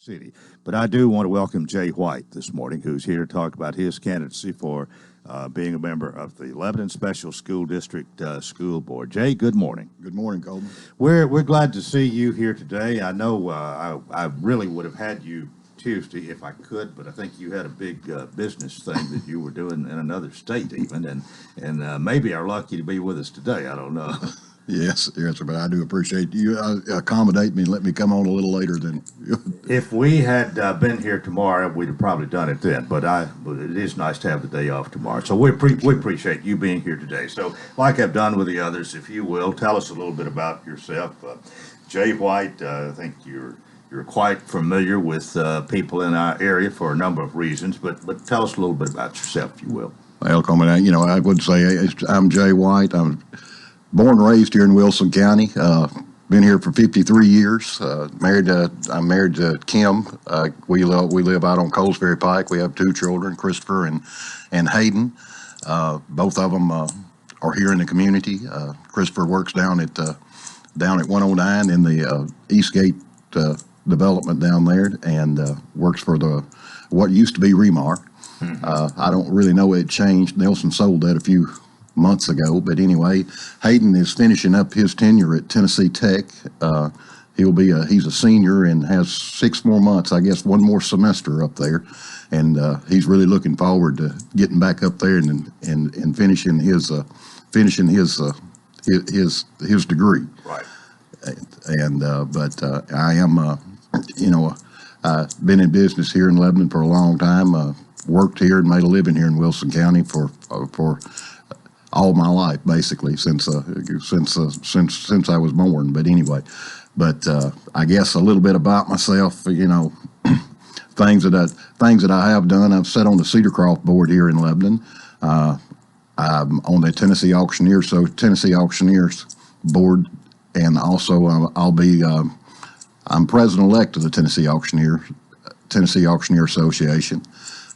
City. But I do want to welcome Jay White this morning, who's here to talk about his candidacy for being a member of the Lebanon Special School District School Board. Jay, good morning. Good morning, Coleman. We're glad to see you here today. I know I really would have had you Tuesday if I could, but I think you had a big business thing that you were doing in another state even, and maybe are lucky to be with us today. I don't know. Yes, but I do appreciate you accommodate me and let me come on a little later than. If we had been here tomorrow, we'd have probably done it then. But it is nice to have the day off tomorrow. So we appreciate you being here today. So, like I've done with the others, if you will, tell us a little bit about yourself. Jay White, I think you're quite familiar with people in our area for a number of reasons. But tell us a little bit about yourself, if you will. Well, Coleman, I would say I'm Jay White. I'm born and raised here in Wilson County. Been here for 53 years. I'm married to Kim. We live out on Colesbury Pike. We have two children, Christopher and Hayden. Both of them are here in the community. Christopher works down at 109 in the Eastgate development down there, and works for what used to be Remar. Mm-hmm. I don't really know it changed. Nelson sold that a few months ago, but anyway, Hayden is finishing up his tenure at Tennessee Tech. He's a senior and has 6 more months, I guess, 1 more semester up there, and he's really looking forward to getting back up there and finishing his degree. Right. But I am, I've been in business here in Lebanon for a long time. Worked here and made a living here in Wilson County for all my life, basically, since I was born. But anyway, I guess a little bit about myself. Things that I have done. I've sat on the Cedarcroft board here in Lebanon. I'm on the Tennessee Auctioneers board, and also I'm president-elect of the Tennessee Auctioneer Association.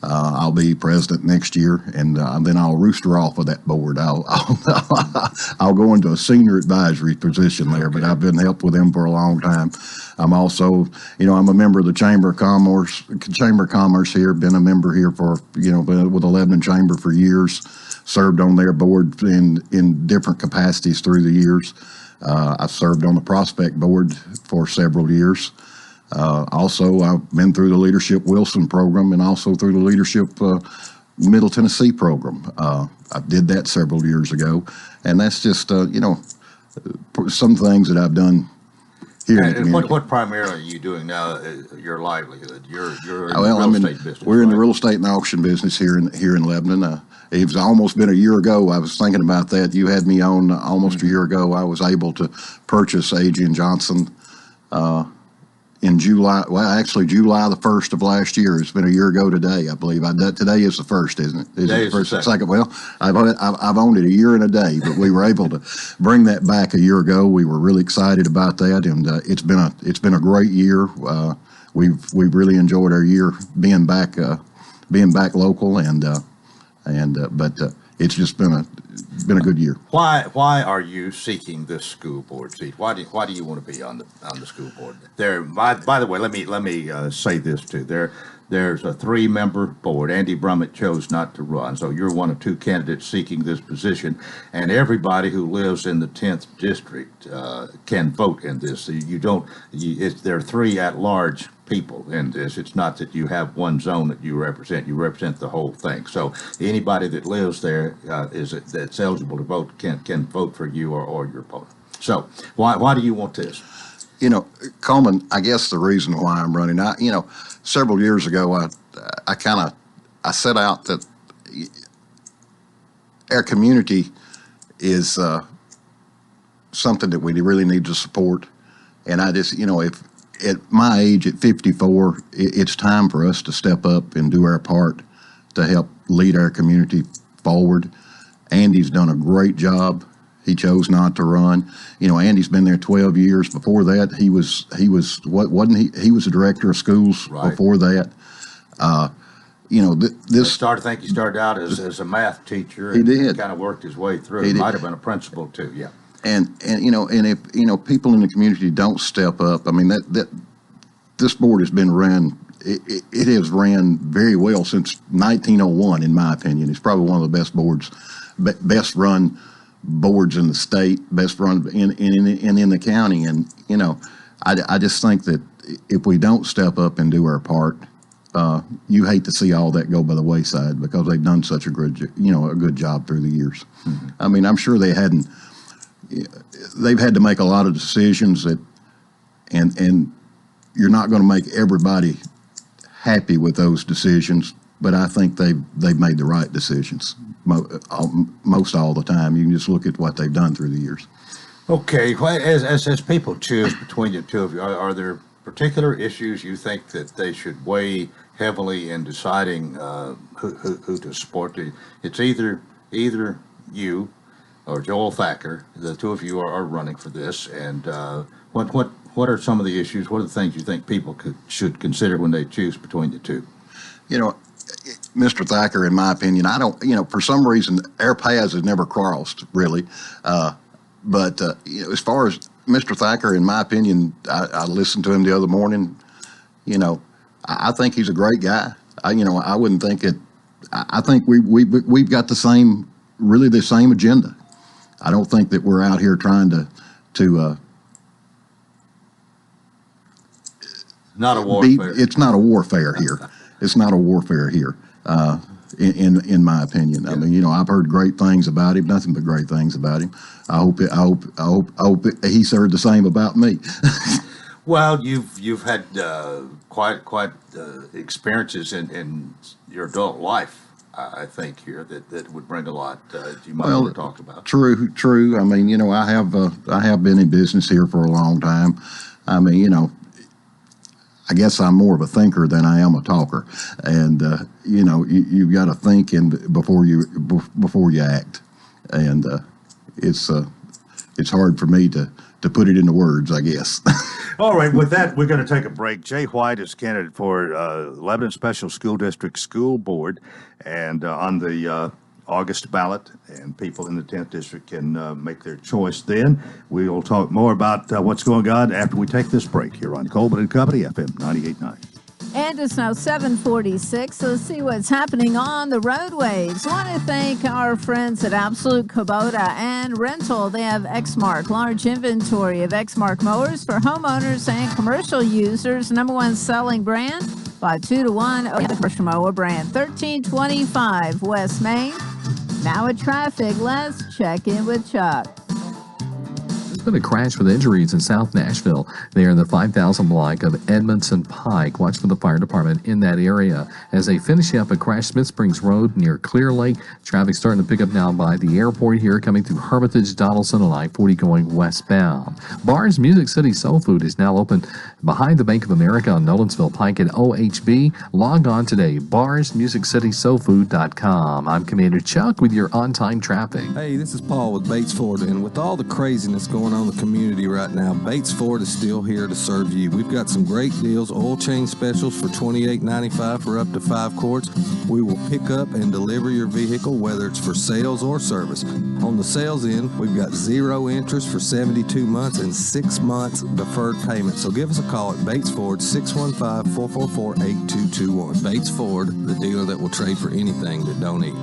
I'll be president next year, and then I'll rooster off of that board. I'll go into a senior advisory position there, but I've been helped with them for a long time. I'm also, I'm a member of the Chamber of Commerce here. Been a member here for, with the Lebanon Chamber for years. Served on their board in different capacities through the years. I've served on the Prospect Board for several years. Also, I've been through the Leadership Wilson program and also through the Leadership Middle Tennessee program. I did that several years ago, and that's just, some things that I've done here in the community. What primarily are you doing now, your livelihood? You're in the real estate business, we're in the real estate and auction business here in Lebanon. It's almost been a year ago. I was thinking about that. You had me on almost a year ago. I was able to purchase A.G. & Johnson in July. Well, actually, July the 1st of last year. It's been a year ago today, I believe. Today is the 1st, isn't it? Today is the second. Well, I've owned it a year and a day, but we were able to bring that back a year ago. We were really excited about that, and it's been a great year. We've really enjoyed our year being back local, but it's just been a good year. Why are you seeking this school board seat? Why do you want to be on the school board? By the way, let me say this too. There's a 3-member board. Andy Brummett chose not to run, so you're one of 2 candidates seeking this position. And everybody who lives in the 10th district can vote in this. There are 3 at-large people in this. It's not that you have one zone that you represent. You represent the whole thing. So anybody that lives there that's eligible to vote can vote for you or your opponent. So why do you want this? Coleman, I guess the reason why I'm running, several years ago, I set out that our community is something that we really need to support. And I just, if at my age, at 54, it's time for us to step up and do our part to help lead our community forward. Andy's done a great job. He chose not to run. Andy's been there 12 years. Before that, he was He was the director of schools. Right. Before that. I think he started out as a math teacher. He did. Kind of worked his way through. He might have been a principal too. Yeah. And if people in the community don't step up, I mean that this board has been ran. It has ran very well since 1901, in my opinion. It's probably one of the best boards, best run boards in the state, best run in the county. And you know, I just think that if we don't step up and do our part, you hate to see all that go by the wayside, because they've done such a good job through the years. Mm-hmm. I mean, I'm sure they've had to make a lot of decisions and you're not going to make everybody happy with those decisions, but I think they've made the right decisions most all the time. You can just look at what they've done through the years. Okay, as people choose between the two of you, are there particular issues you think that they should weigh heavily in deciding who to support? It's either you or Joel Thacker. The two of you are running for this, and what are some of the issues? What are the things you think people should consider when they choose between the two? You know, Mr. Thacker, in my opinion, I don't. You know, for some reason, our paths have never crossed really. But you know, as far as Mr. Thacker, in my opinion, I listened to him the other morning. You know, I think he's a great guy. I wouldn't think it. I think we've got the same agenda. I don't think that we're out here trying to. Not a warfare. It's not a warfare here. It's not a warfare here. In my opinion, yeah. I mean, you know, I've heard great things about him, nothing but great things about him. I hope he's heard the same about me. Well, you've had quite experiences in your adult life, I think, here that would bring a lot. You might want to talk about. True. I mean, you know, I have been in business here for a long time. I mean, you know, I guess I'm more of a thinker than I am a talker, and you know, you've got to think before you act, and it's hard for me to put it into words, I guess. All right, with that, we're going to take a break. Jay White is candidate for Lebanon Special School District School Board, and on the August ballot, and people in the 10th district can make their choice then. We will talk more about what's going on after we take this break here on Coleman and Company, FM 98.9. And it's now 7:46, so let's see what's happening on the roadways. I want to thank our friends at Absolute Kubota and Rental. They have Exmark, large inventory of Exmark mowers for homeowners and commercial users. #1 selling brand by 2-to-1. The commercial mower brand, 1325 West Main. Now at traffic, let's check in with Chuck. There's been a crash with injuries in South Nashville. They are in the 5,000 block of Edmondson Pike. Watch for the fire department in that area. As they finish up a crash, Smith Springs Road near Clear Lake. Traffic starting to pick up now by the airport here, coming through Hermitage, Donaldson, on I-40 going westbound. Bar's Music City Soul Food is now open behind the Bank of America on Nolensville Pike at OHB. Log on today, barsmusiccitysoulfood.com. I'm Commander Chuck with your on-time traffic. Hey, this is Paul with Bates Ford, and with all the craziness going on in the community right now, Bates Ford is still here to serve you. We've got some great deals, oil change specials for $28.95 for up to 5 quarts. We will pick up and deliver your vehicle, whether it's for sales or service. On the sales end, we've got 0 interest for 72 months and 6 months deferred payment. So give us a call at Bates Ford, 615-444-8221. Bates Ford, the dealer that will trade for anything that don't eat.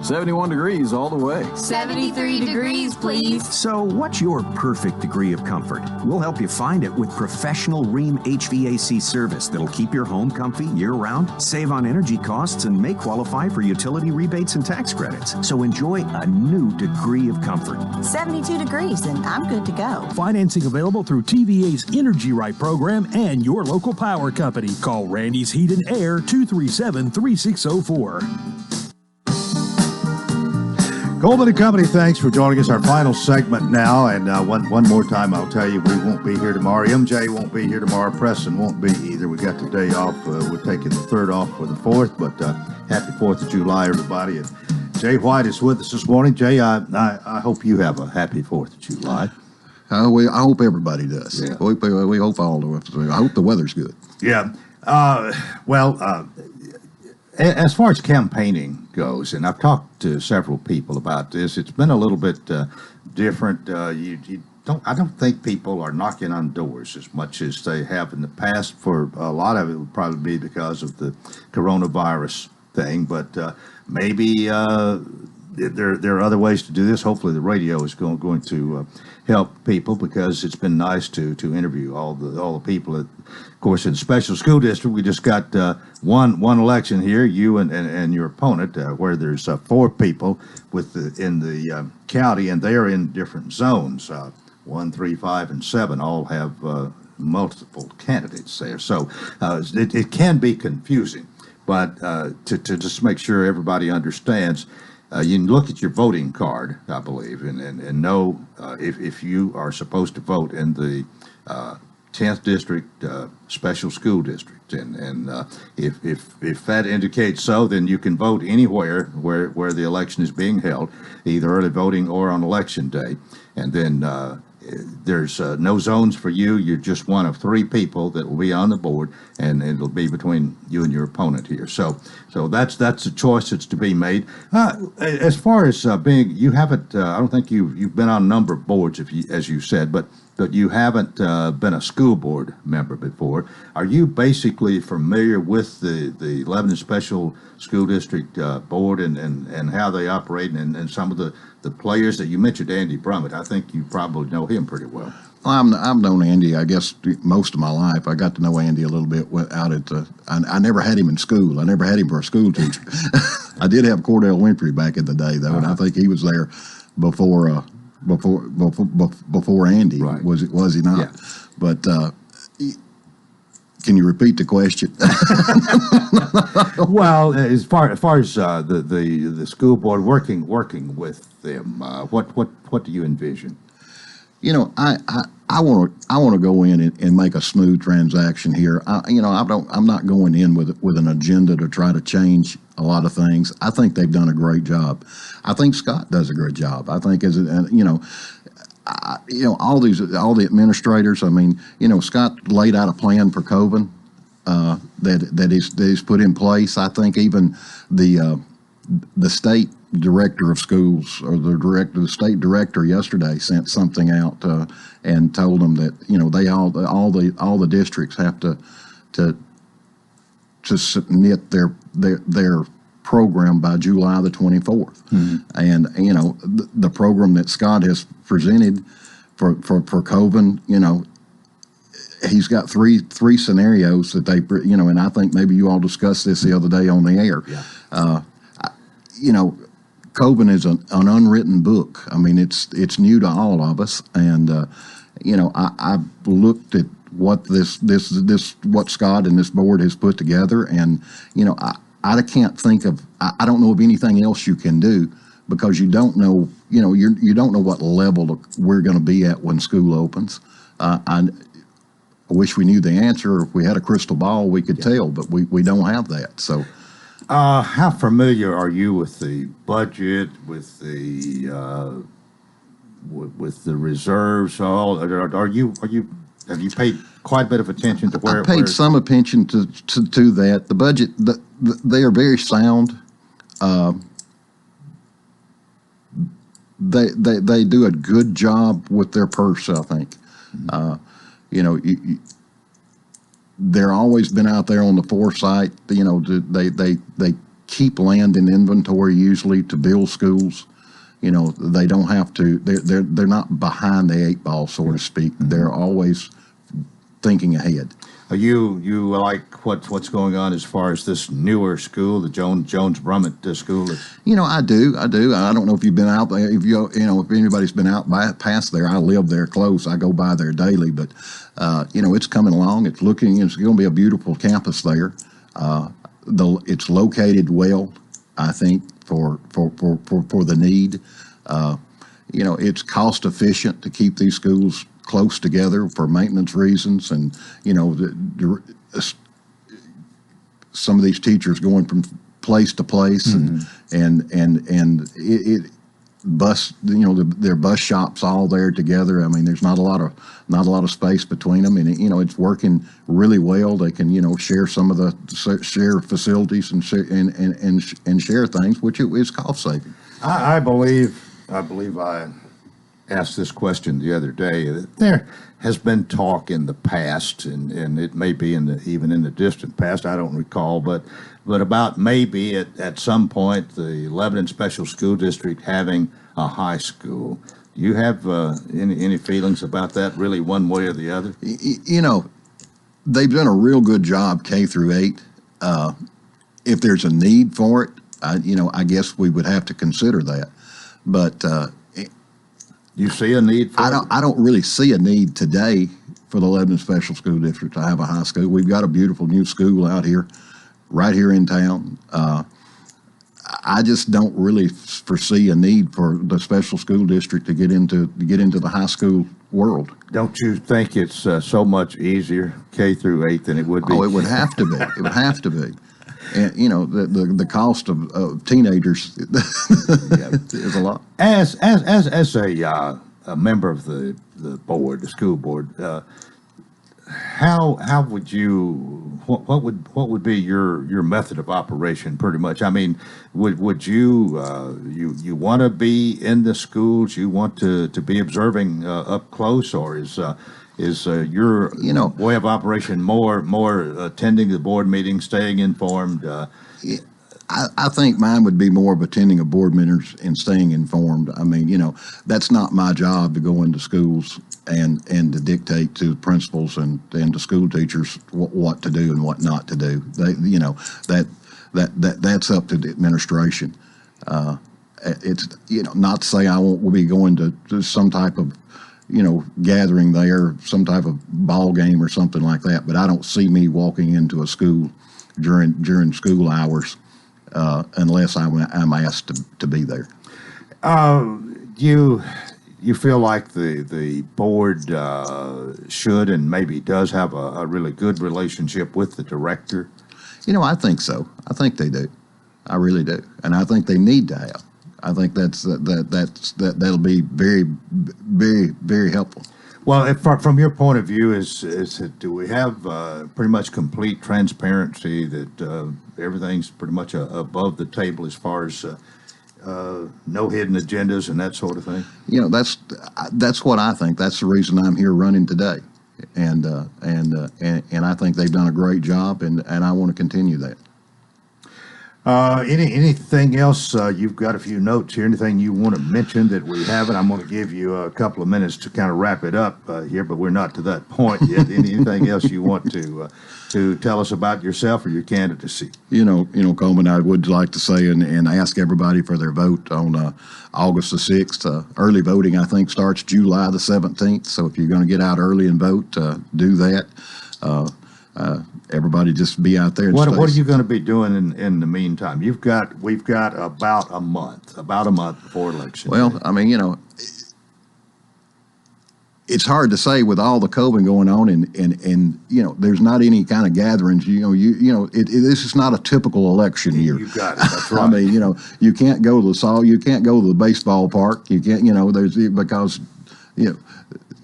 71 degrees all the way. 73 degrees, please. So what's your perfect degree of comfort? We'll help you find it with professional Rheem HVAC service that'll keep your home comfy year-round, save on energy costs, and may qualify for utility rebates and tax credits. So enjoy a new degree of comfort. 72 degrees, and I'm good to go. Financing available through TVA's Energy Right program and your local power company. Call Randy's Heat and Air, 237-3604. Coleman and Company, thanks for joining us. Our final segment now, and one more time, I'll tell you, we won't be here tomorrow. MJ won't be here tomorrow. Preston won't be either. We got the day off. We're taking the 3rd off for the 4th, but happy 4th of July, everybody. And Jay White is with us this morning. Jay, I hope you have a happy 4th of July. I hope everybody does. Yeah. We hope all of us. I hope the weather's good. Yeah. As far as campaigning goes, and I've talked to several people about this, it's been a little bit different. You I don't think people are knocking on doors as much as they have in the past. For a lot of it would probably be because of the coronavirus thing, but maybe there are other ways to do this. Hopefully, the radio is going to help people, because it's been nice to interview all the people. Of course, in the special school district, we just got one election here, you and your opponent, where there's 4 people in the county, and they are in different zones. 1, 3, 5, and 7 all have multiple candidates there, so it can be confusing. But to just make sure everybody understands, you can look at your voting card, I believe, and know if you are supposed to vote in the 10th district special school district, and if that indicates so, then you can vote anywhere where the election is being held, either early voting or on election day, and then there's no zones for you. You're just one of 3 people that will be on the board, and it'll be between you and your opponent here. So that's a choice that's to be made. As far as you haven't, I don't think you've been on a number of boards, as you said, but you haven't been a school board member before. Are you basically familiar with the Lebanon Special School District Board and how they operate, and some of the players that you mentioned? Andy Brummett, I think you probably know him pretty well. I've known Andy, I guess, most of my life. I got to know Andy a little bit out at I never had him in school. I never had him for a school teacher. I did have Cordell Winfrey back in the day, though, and I think he was there before Andy, right. Was he not? Yeah. But can you repeat the question? Well, as far as the school board working with them, what do you envision? I want to go in and make a smooth transaction here. I'm not going in with an agenda to try to change a lot of things. I think they've done a great job. I think Scott does a great job. I think all the administrators. I mean, Scott laid out a plan for Coleman that is put in place. I think even the state director of schools, or the state director yesterday, sent something out and told them that all the districts have to submit their program by July the 24th. Mm-hmm. And the program that Scott has presented for Coven, he's got three scenarios that they, and I think maybe you all discussed this the other day on the air. Yeah. Coven is an unwritten book. I mean, it's new to all of us, and I've looked at what what Scott and this board has put together, and I can't think of, I don't know of anything else you can do, because you don't know, you don't know what level we're going to be at when school opens. I wish we knew the answer. If we had a crystal ball, we could tell, but we don't have that. So, how familiar are you with the budget, with the reserves? Have you paid quite a bit of attention to where? I paid some attention to that. The budget, they are very sound. They do a good job with their purse, I think. They're always been out there on the foresight. They keep land in inventory usually to build schools. They don't have to. They're not behind the 8 ball, so to speak. Mm-hmm. They're always thinking ahead. You like what's going on as far as this newer school, the Jones Brummett school? I do. I don't know if you've been out there. If anybody's been out past there, I live there close. I go by there daily, but it's coming along. It's going to be a beautiful campus there. It's located well, I think, for the need. It's cost efficient to keep these schools close together for maintenance reasons, and some of these teachers going from place to place, mm-hmm. and it bus, their bus shops all there together. I mean, there's not a lot of space between them, and it's working really well. They can share some of the share facilities and share things, which is cost saving. I believe asked this question the other day. There has been talk in the past, and it may be even in the distant past, I don't recall, but about maybe at some point the Lebanon Special School District having a high school. Do you have any feelings about that, really, one way or the other? You know, they've done a real good job K through 8. If there's a need for it, I guess we would have to consider that. But you see a need for it? I don't really see a need today for the Lebanon Special School District to have a high school. We've got a beautiful new school out here, right here in town. I just don't really foresee a need for the special school district to get into the high school world. Don't you think it's so much easier K through 8 than it would be? Oh, it would have to be. It would have to be. And the cost of teenagers is a lot. As a member of the board, the school board, how would you what would be your method of operation? Pretty much, I mean, would you you want to be in the schools? You want to be observing up close, or is your way of operation more attending the board meeting, staying informed? I think mine would be more of attending a board meetings and staying informed. I mean, that's not my job to go into schools and to dictate to principals and to school teachers what to do and what not to do. That's up to the administration. It's not to say I won't be going to some type of gathering there, some type of ball game or something like that. But I don't see me walking into a school during school hours unless I'm asked to be there. You feel like the board should and maybe does have a really good relationship with the director? I think so. I think they do. I really do, and I think they need to have. I think that'll be very, very, very helpful. Well, from your point of view, do we have pretty much complete transparency that everything's pretty much above the table as far as no hidden agendas and that sort of thing? That's what I think. That's the reason I'm here running today, and I think they've done a great job, and I want to continue that. Anything else? You've got a few notes here. Anything you want to mention that we haven't? I'm going to give you a couple of minutes to kind of wrap it up here, but we're not to that point yet. Anything else you want to tell us about yourself or your candidacy? Coleman, I would like to say and ask everybody for their vote on August the 6th. Early voting, I think, starts July the 17th. So if you're going to get out early and vote, do that. Everybody just be out there. And what are you going to be doing in the meantime? We've got about a month before election. Well, I mean, it's hard to say with all the COVID going on, and there's not any kind of gatherings. This is not a typical election year. You got it. That's right. I mean, you can't go to you can't go to the baseball park. You can't, because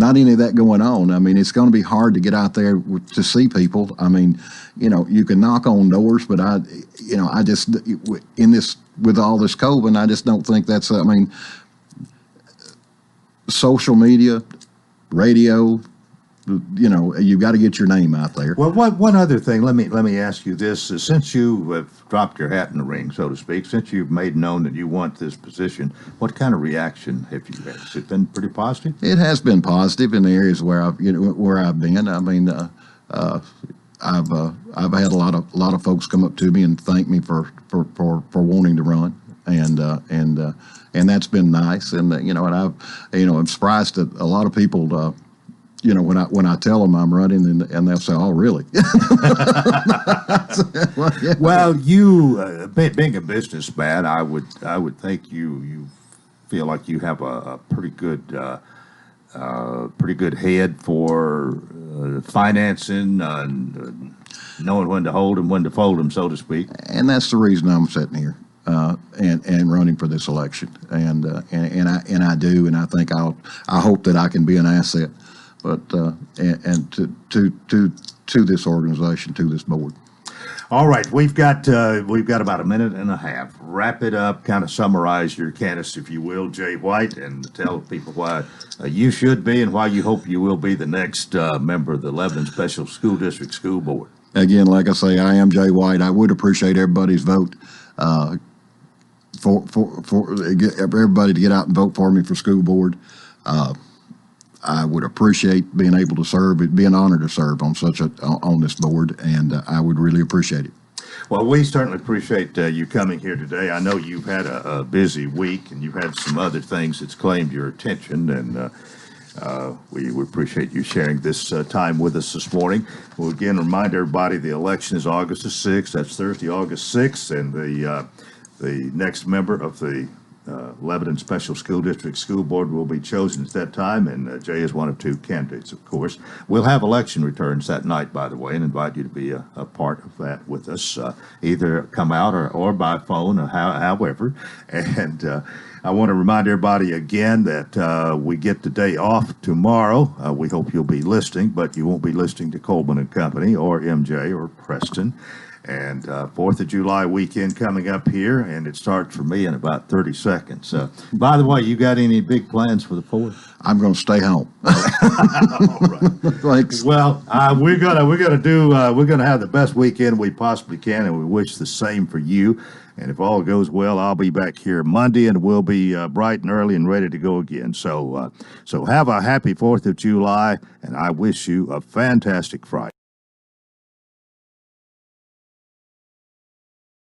not any of that going on. I mean, it's going to be hard to get out there to see people. I mean, you can knock on doors, but I just with all this COVID, I just don't think that's. I mean, social media, radio, you've got to get your name out there. Well, one other thing. Let me ask you this: since you have dropped your hat in the ring, so to speak, since you've made known that you want this position, what kind of reaction have you had? Has it been pretty positive? It has been positive in the areas where I've been. I mean, I've had a lot of folks come up to me and thank me for wanting to run, and that's been nice. And and I'm surprised that a lot of people. When I tell them I'm running, and they'll say, "Oh, really?" Well, you being a businessman, I would think you feel like you have a pretty good head for financing and knowing when to hold them, when to fold them, so to speak. And that's the reason I'm sitting here and running for this election. And I do, and I think I hope that I can be an asset. But and to this organization, to this board. All right, we've got about a minute and a half. Wrap it up, kind of summarize your candidacy, if you will, Jay White, and tell people why you should be and why you hope you will be the next member of the Lebanon Special School District School Board. Again, like I say, I am Jay White. I would appreciate everybody's vote for everybody to get out and vote for me for school board. I would appreciate being able to serve. It'd be an honor to serve on on this board, and I would really appreciate it. Well, we certainly appreciate you coming here today. I know you've had a busy week, and you've had some other things that's claimed your attention, and we appreciate you sharing this time with us this morning. We'll again remind everybody the election is August the 6th. That's Thursday, August 6th, and the next member of the Lebanon Special School District School Board will be chosen at that time, and Jay is one of two candidates, of course. We'll have election returns that night, by the way, and invite you to be a part of that with us, either come out or by phone or however. And I want to remind everybody again that we get the day off tomorrow. We hope you'll be listening, but you won't be listening to Coleman and Company or MJ or Preston. And 4th of July weekend coming up here, and it starts for me in about 30 seconds. By the way, you got any big plans for the 4th? I'm going to stay home. All right. Thanks. Well, we're gonna have the best weekend we possibly can, and we wish the same for you. And if all goes well, I'll be back here Monday, and we'll be bright and early and ready to go again. So have a happy 4th of July, and I wish you a fantastic Friday.